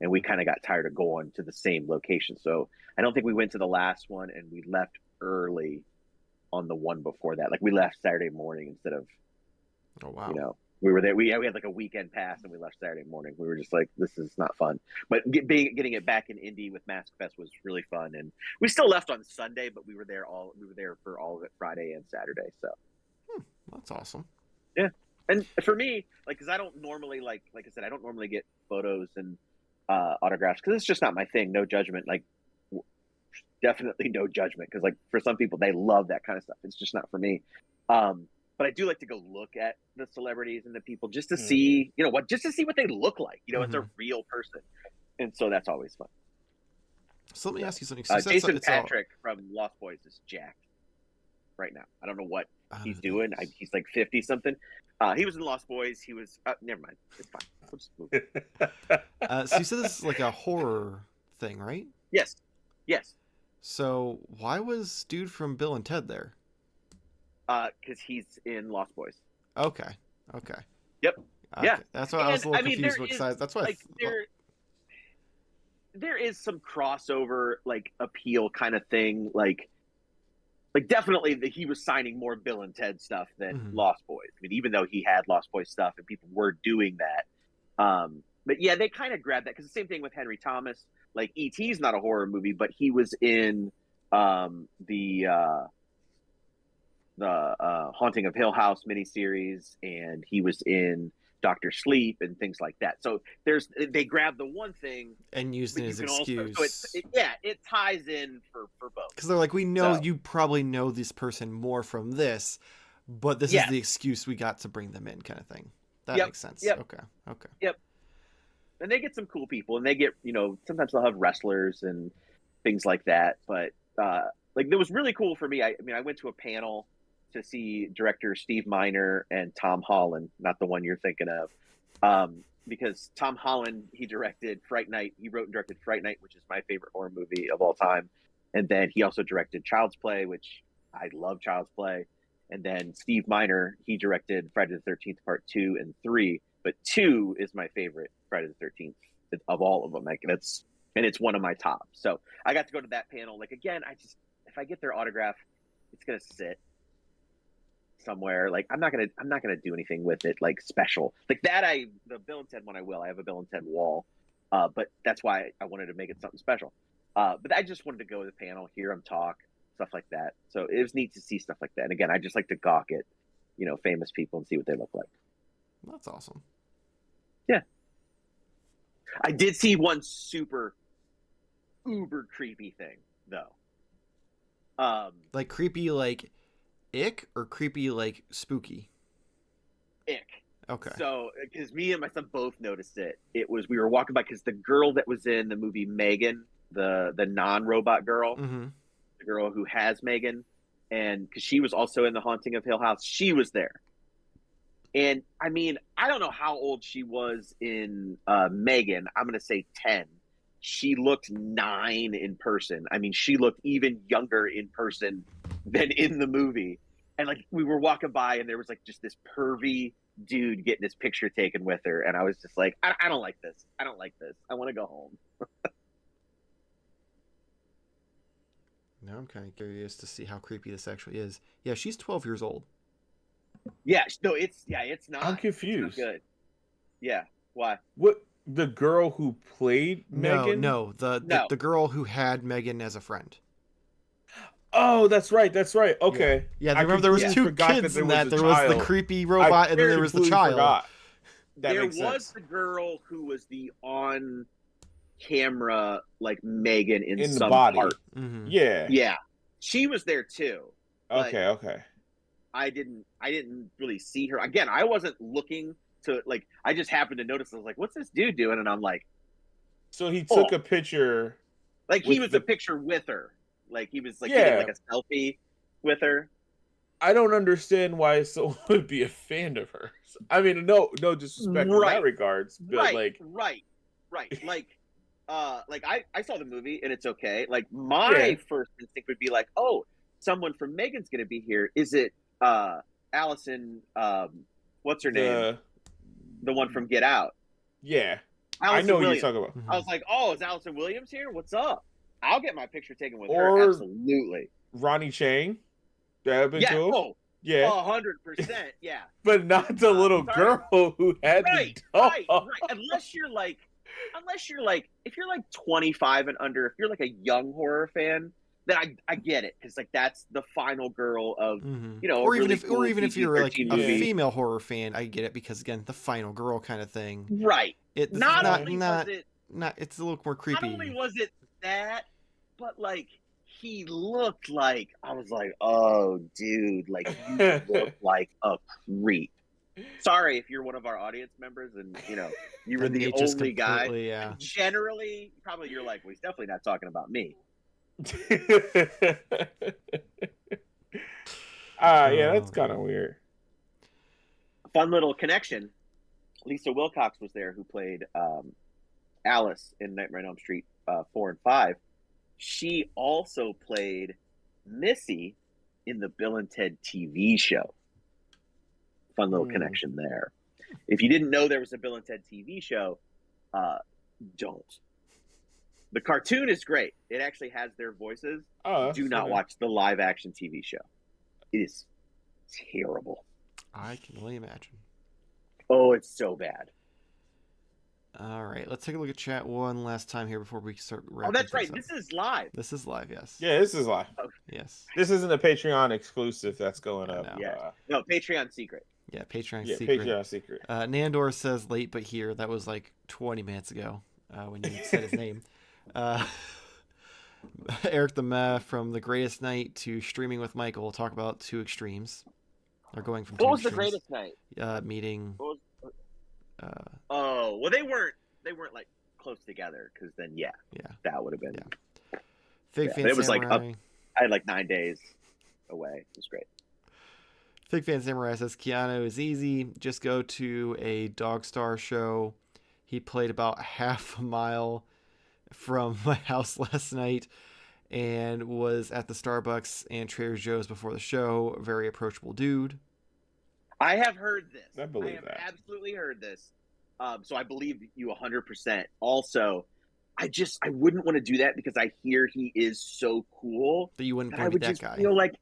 And we kind of got tired of going to the same location. So I don't think we went to the last one, and we left early on the one before that. Like we left Saturday morning instead of, we were there. We had like a weekend pass, and we left Saturday morning. We were just like, this is not fun. But getting it back in Indy with Mask Fest was really fun. And we still left on Sunday, but we were there for all of it Friday and Saturday. So
that's awesome.
Yeah. And for me, like, because I don't normally like I said, I don't normally get photos and autographs, because it's just not my thing. No judgment. Like, definitely no judgment, because like for some people, they love that kind of stuff. It's just not for me. But I do like to go look at the celebrities and the people just to see, just to see what they look like, as a real person. And so that's always fun.
So let me ask you something.
Jason Patrick from Lost Boys is jacked right now. I don't know what he's doing. He's like 50 something. He was in Lost Boys. He was, never mind. It's fine. We'll just move.
So you said this is like a horror thing, right?
Yes.
So why was dude from Bill and Ted there?
Because he's in Lost Boys.
Okay.
Yep.
Okay. Yeah. That's why I was a little confused with size. That's why
like, there is some crossover like appeal kind of thing. Like definitely he was signing more Bill and Ted stuff than Lost Boys. I mean, even though he had Lost Boys stuff and people were doing that. But yeah, they kind of grabbed that, because the same thing with Henry Thomas. Like E.T.'s not a horror movie, but he was in the Haunting of Hill House miniseries, and he was in Doctor Sleep and things like that. So they grab the one thing
and use it as excuse.
It ties in for both.
Because they're like, we know you probably know this person more from this, but this is the excuse we got to bring them in, kind of thing. That makes sense.
Yep.
Okay.
Yep. And they get some cool people, and they get, sometimes they'll have wrestlers and things like that. But it was really cool for me. I went to a panel to see director Steve Miner and Tom Holland, not the one you're thinking of, because Tom Holland, he directed Fright Night. He wrote and directed Fright Night, which is my favorite horror movie of all time. And then he also directed Child's Play, which I love Child's Play. And then Steve Miner, he directed Friday the 13th Part 2 and 3, but 2 is my favorite Friday the 13th of all of them. And it's one of my tops. So I got to go to that panel. Again, if I get their autograph, it's gonna sit somewhere. I'm not gonna do anything with it special. The Bill and Ted one I will. I have a Bill and Ted wall. But that's why I wanted to make it something special. But I just wanted to go to the panel, hear them talk, stuff like that. So it was neat to see stuff like that. And again, I just like to gawk at, famous people and see what they look like.
That's awesome.
Yeah. I did see one super uber creepy thing though.
Creepy like ick or creepy like spooky?
Ick.
Okay.
So, because me and my son both noticed it. We were walking by, because the girl that was in the movie Megan, the non-robot girl, the girl who has Megan, and because she was also in The Haunting of Hill House, she was there. And I don't know how old she was in Megan. I'm going to say 10. She looked 9 in person. She looked even younger in person than in the movie. And we were walking by, and there was just this pervy dude getting his picture taken with her, and I was just like, I don't like this. I don't like this. I want to go home.
Now I'm kind of curious to see how creepy this actually is. Yeah, she's 12 years old.
Yeah, no, it's not.
I'm confused.
It's not good. Yeah, why?
What, the girl who played Megan?
No, the girl who had Megan as a friend.
Oh, that's right. Okay.
Yeah, I remember there was 2 kids in that. There was the creepy robot, and then there was the child.
There was the girl who was the on-camera Megan in some
the body.
part.
Mm-hmm.
Yeah, she was there too.
Okay.
I didn't really see her. Again, I wasn't looking to I just happened to notice. I was like, "What's this dude doing?" And I'm like,
so he took a picture.
He was a picture with her. He was getting a selfie with her.
I don't understand why someone would be a fan of her. No disrespect in that regards, but
right. I saw the movie and it's okay. My first instinct would be oh, someone from Megan's gonna be here. Is it Allison? What's her name? The one from Get Out.
Yeah,
Allison
I know
Williams.
what you're talking about.
I was like, oh, is Allison Williams here? What's up? I'll get my picture taken with her. Absolutely.
Ronnie Chang. That would be cool.
Oh,
yeah.
100%. Yeah.
But not the little girl who had the dog.
Right. Unless you're if you're 25 and under, if you're a young horror fan, then I get it, because that's the final girl of
or even
really
if you're a
movie.
female horror fan, I get it, because again, the final girl kind of thing.
Right.
It's
not
it's a little more creepy.
Not only was it that, but he looked I was like, oh dude, you look like a creep. Sorry if you're one of our audience members and you were the only guy.
Yeah.
Generally, probably you're like, well, he's definitely not talking about me.
Yeah, that's kind of weird.
Fun little connection. Lisa Wilcox was there, who played Alice in Nightmare on Elm Street 4 and 5. She also played Missy in the Bill and Ted TV show. Fun little connection there. If you didn't know there was a Bill and Ted TV show, don't. The cartoon is great. It actually has their voices. Do not watch the live action TV show. It is terrible.
I can only imagine.
Oh, it's so bad.
All right, let's take a look at chat one last time here before we start wrapping.
Oh, that's right.
Up.
This is live.
This is live, yes.
Yeah, this is live.
Oh.
Yes.
This isn't a Patreon exclusive that's going up.
Yeah. No, Patreon secret.
Yeah, Patreon
Yeah,
secret.
Patreon secret.
Nandor says late but here. That was like 20 minutes ago when you said his name. Eric the Meh from The Greatest Night to Streaming with Michael. We'll talk about two extremes. Or going from two
What was the
extremes.
greatest night?
Meeting.
What was, oh, well, they weren't like close together because then that would have been.
Yeah. Fig Fan
it was
Samurai.
like I had like 9 days away. It was great.
Fig Fan Samurai says Keanu is easy. Just go to a Dog Star show. He played about half a mile from my house last night and was at the Starbucks and Trader Joe's before the show. Very approachable dude.
I have heard this.
I believe
have
that.
Absolutely heard this. So I believe you 100%. Also, I wouldn't want to do that because I hear he is so cool
that you wouldn't
that
want
I
to
would
be that
just
guy.
feel like,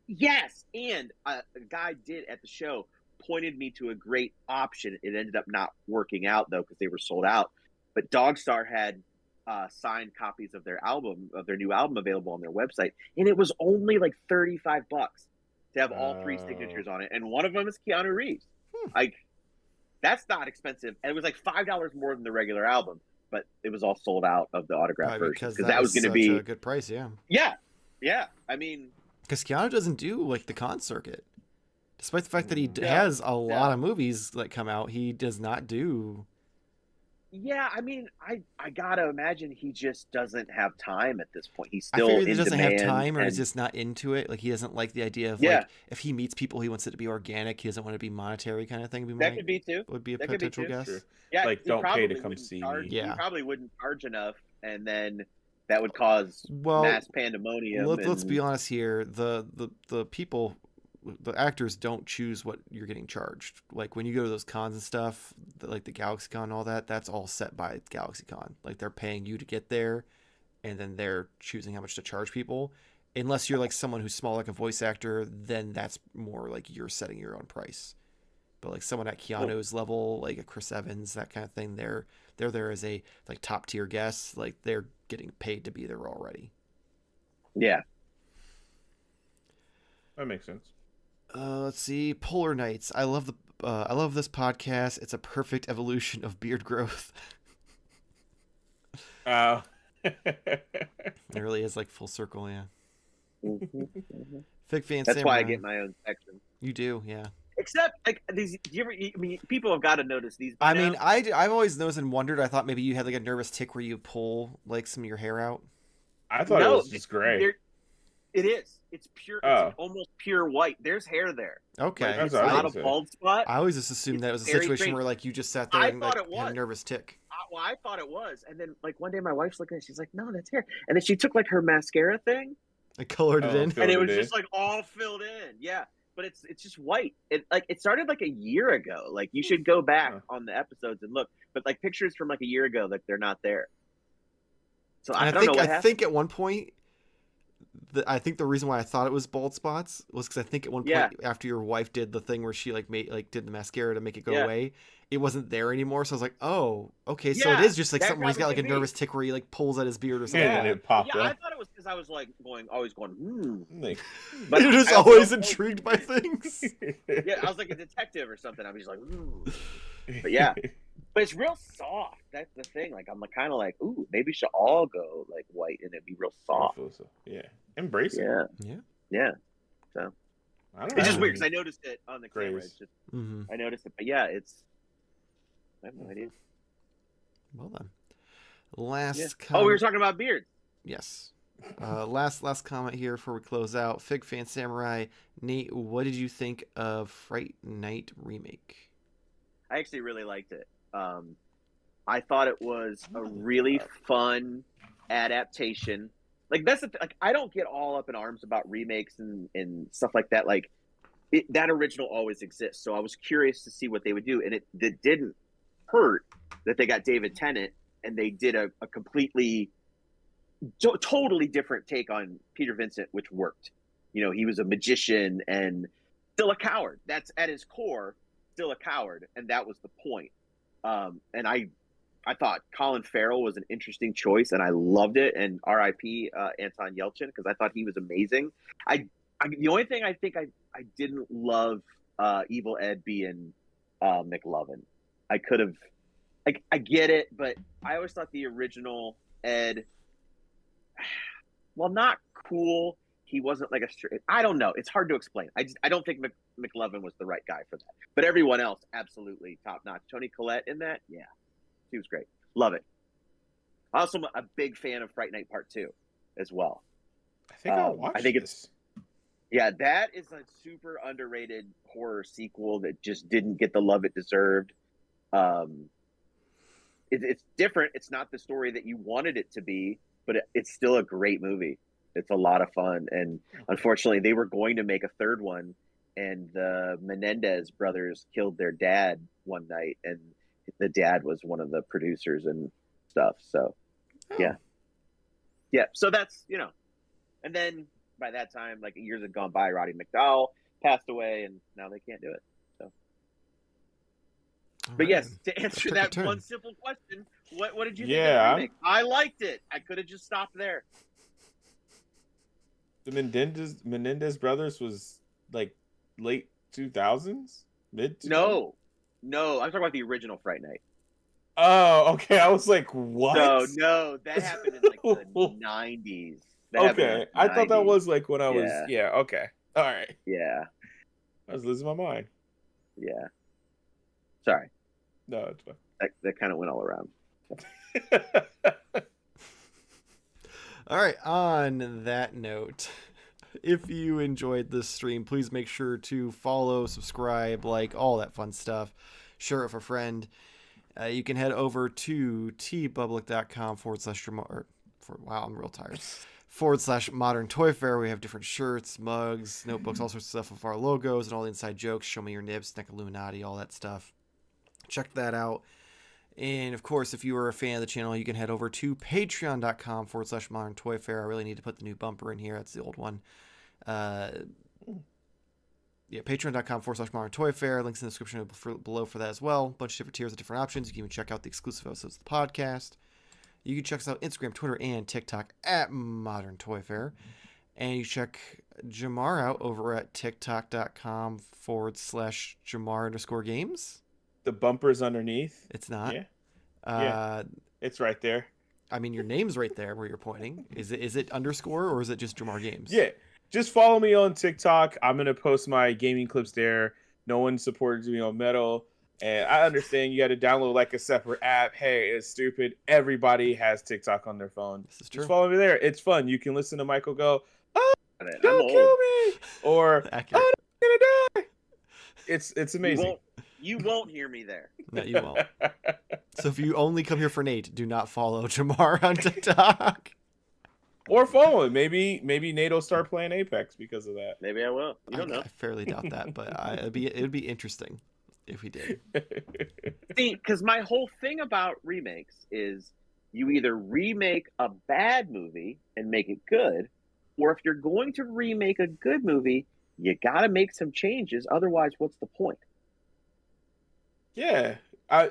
yes. And a guy did at the show pointed me to a great option. It ended up not working out though because they were sold out. But Dogstar had signed copies of their new album available on their website, and it was only like $35 to have all 3 signatures on it, and one of them is Keanu Reeves. Like, that's not expensive, and it was like $5 more than the regular album, but it was all sold out of the autograph version
because
that was going to be
a good price.
Yeah. I mean,
because Keanu doesn't do like the con circuit, despite the fact that he has a lot of movies that come out. He does not do.
Yeah, I mean, I gotta imagine he just doesn't have time at this point. He's still
I figure he doesn't have
demand
time, or he's just not into it. Like he doesn't like the idea of like if he meets people, he wants it to be organic. He doesn't want it to be monetary kind of thing.
That could be too.
Would be a
that
potential guess.
True.
Yeah,
like don't pay to come see me.
Yeah, he probably wouldn't charge enough, and then that would cause mass pandemonium.
Let's be honest here. The people, the actors don't choose what you're getting charged. Like when you go to those cons and stuff, like the GalaxyCon and all that, that's all set by GalaxyCon. Like they're paying you to get there, and then they're choosing how much to charge people. Unless you're like someone who's small, like a voice actor, then that's more like you're setting your own price. But like someone at Keanu's level, like a Chris Evans, that kind of thing, they're there as a like top tier guest. Like they're getting paid to be there already.
Yeah,
that makes sense.
Let's see, Polar Nights. I love this podcast. It's a perfect evolution of beard growth. It really is like full circle, yeah. Fig Fan
That's
Samurai.
why I get my own section.
You do, yeah.
Except like these, people have got to notice these.
I mean, I've always noticed and wondered. I thought maybe you had like a nervous tick where you pull like some of your hair out.
I thought it was just gray.
It is. It's pure. It's almost pure white. There's hair there.
Okay,
it's not a bald spot.
I always just assumed that it was a situation where like you just sat there and like had a nervous tick.
Well, I thought it was, and then like one day my wife's looking at it, she's like, "No, that's hair," and then she took like her mascara thing,
and colored it in,
and it was just like all filled in. Yeah, but it's just white. It started like a year ago. Like you should go back on the episodes and look, but like pictures from like a year ago, like they're not there. So I don't know what happened.
I think at one point. I think the reason why I thought it was bald spots was because I think at one point after your wife did the thing where she like did the mascara to make it go away, it wasn't there anymore. So I was like, oh, okay, so it is just like something where he's got like a nervous tick where he like pulls at his beard or something.
Yeah, and it popped up.
I thought it was because I was like always going,
But you're just always intrigued by things.
Yeah, I was like a detective or something. I was just like, but yeah. But it's real soft. That's the thing. Like I'm kind of like, ooh, maybe we should all go like white and it'd be real soft.
Yeah, embrace it.
Yeah. So it's just weird because I noticed it on the camera. It's just I noticed it, but yeah, I have no idea.
Well then, last.
We were talking about beards.
Yes. Last comment here before we close out. Fig Fan Samurai, Nate, what did you think of Fright Night remake?
I actually really liked it. I thought it was a really fun adaptation. Like that's like I don't get all up in arms about remakes and stuff like that. Like that original always exists, so I was curious to see what they would do, and it didn't hurt that they got David Tennant and they did a completely totally different take on Peter Vincent, which worked. You know, he was a magician and still a coward. That's at his core, still a coward, and that was the point. And I thought Colin Farrell was an interesting choice, and I loved it. And R.I.P. Anton Yelchin, because I thought he was amazing. The only thing I think I didn't love Evil Ed being McLovin. I could have, I get it, but I always thought the original Ed, well, not cool. He wasn't like a straight. I don't know. It's hard to explain. I don't think McLovin was the right guy for that. But everyone else, absolutely top notch. Toni Collette in that, yeah, she was great. Love it. Also, I'm a big fan of Fright Night Part 2 as well.
I think I'll watch.
I think
this.
Yeah, that is a super underrated horror sequel that just didn't get the love it deserved. It's different. It's not the story that you wanted it to be, but it's still a great movie. It's a lot of fun. And unfortunately, they were going to make a third one, and the Menendez brothers killed their dad one night, and the dad was one of the producers and stuff. So, yeah. So that's, and then by that time, like years had gone by, Roddy McDowell passed away, and now they can't do it. So, but yes, to answer that one simple question, what did you think of the remake? I liked it. I could have just stopped there.
The Menendez brothers was like late 2000s, mid 2000s?
No, I'm talking about the original Fright Night.
Oh, okay. I was like, what?
No, that happened in like the 90s.
Okay, I thought that was like when I was. Yeah. Okay. All right.
Yeah.
I was losing my mind.
Yeah. Sorry.
No, it's fine.
That kind of went all around.
All right, on that note, if you enjoyed this stream, please make sure to follow, subscribe, like, all that fun stuff. Share it with a friend. You can head over to tpublic.com/Jarmar. Wow, I'm real tired. /Modern Toy Fair. We have different shirts, mugs, notebooks, all sorts of stuff with our logos and all the inside jokes. Show me your nibs, Neck Illuminati, all that stuff. Check that out. And of course, if you are a fan of the channel, you can head over to patreon.com/Modern Toy Fair. I really need to put the new bumper in here. That's the old one. Patreon.com/Modern Toy Fair. Links in the description below for that as well. A bunch of different tiers of different options. You can even check out the exclusive episodes of the podcast. You can check us out Instagram, Twitter, and TikTok at Modern Toy Fair. And you check Jarmar out over at tiktok.com/Jarmar_games.
The bumper's underneath.
It's not.
Yeah. It's right there.
I mean, your name's right there where you're pointing. Is it underscore or is it just Jarmar Games?
Yeah. Just follow me on TikTok. I'm going to post my gaming clips there. No one supported me on Metal. And I understand you got to download like a separate app. Hey, it's stupid. Everybody has TikTok on their phone.
This is true.
Just follow me there. It's fun. You can listen to Michael go, "Oh, don't kill me," or "Oh, I'm gonna die." It's amazing.
You won't hear me there.
No, you won't. So if you only come here for Nate, do not follow Jarmar on TikTok.
Or follow him. Maybe Nate will start playing Apex because of that.
Maybe I will. You don't know.
I fairly doubt that, but it would be interesting if he did.
See, because my whole thing about remakes is you either remake a bad movie and make it good, or if you're going to remake a good movie, you got to make some changes. Otherwise, what's the point?
Yeah.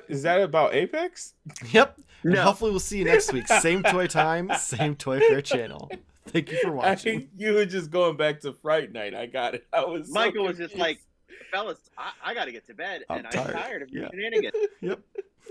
Is that about Apex?
Yep. No. Hopefully we'll see you next week. Same toy time, same Toy Fair channel. Thank you for watching.
I think you were just going back to Fright Night. I got it.
Michael was just like, fellas, I got to get to bed, and I'm tired of your shenanigans.
Yep.